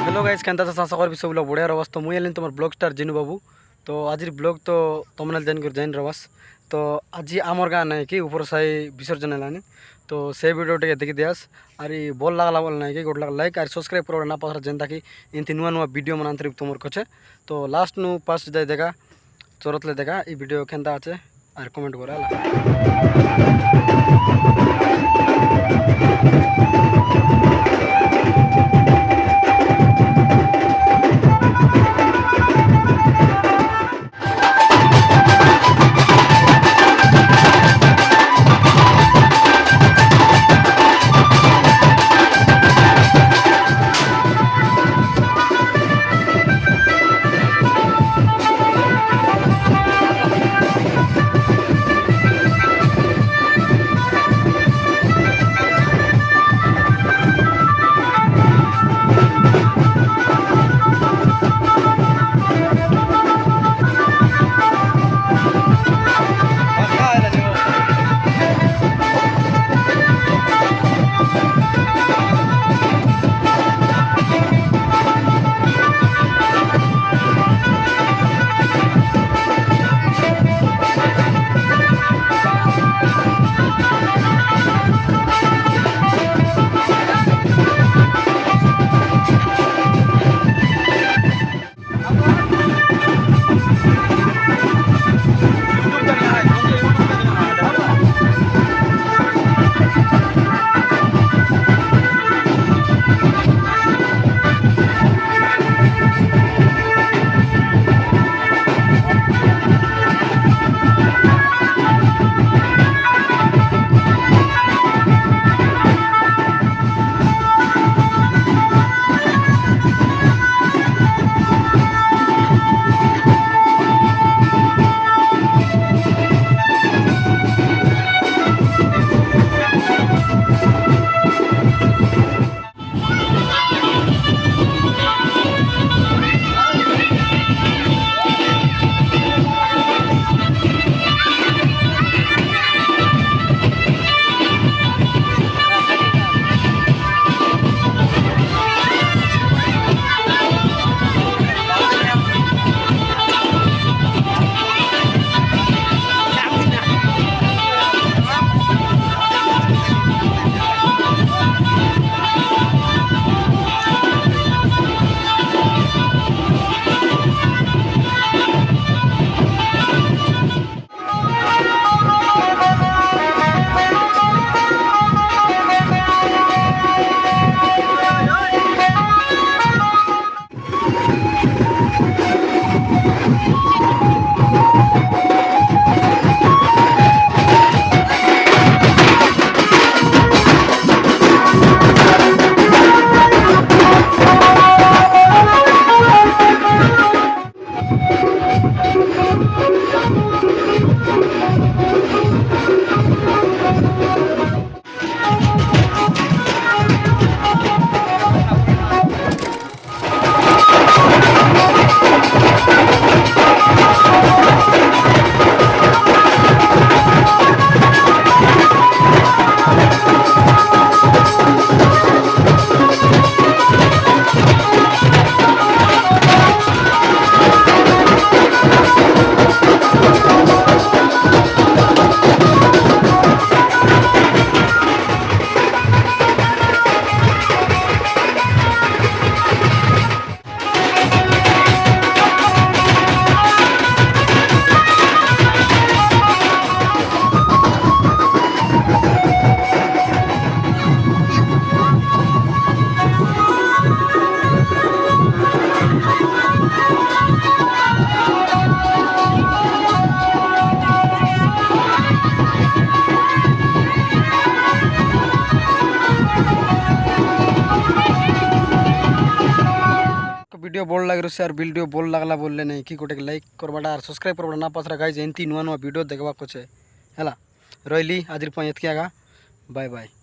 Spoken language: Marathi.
हेलो गाइस केनता आशा करी सब लोग बढ़िया रवास। तो मुझे तुम ब्लॉग स्टार जिनू बाबू। तो आज ब्लॉग तो तुमने जान रवास। तो आज आमर गाँ ना कि ऊपर साई विसर्जन है तो से वीडियो टे देखी दियास और भल लगला बोल ना कि गोटे लाइक और सब्सक्राइब कर ना पास जेनता कि इनती नुआ नुआ वीडियो मन अंतरिक तुम कचे। तो लास्ट नु पास जाए देखा चोरतले देखा ये वीडियो केनता अच्छे और कमेंट वीडियो बोल लग रहा है वीडियो बोल लगला बोलले नहीं कि गोटे लाइक करवाटा और सब्सक्राइब करवाटा ना पासरा गाइज एंती नुआ नुआ वीडियो देखा कुछ है रही आज एतकी आगा बाय बाय।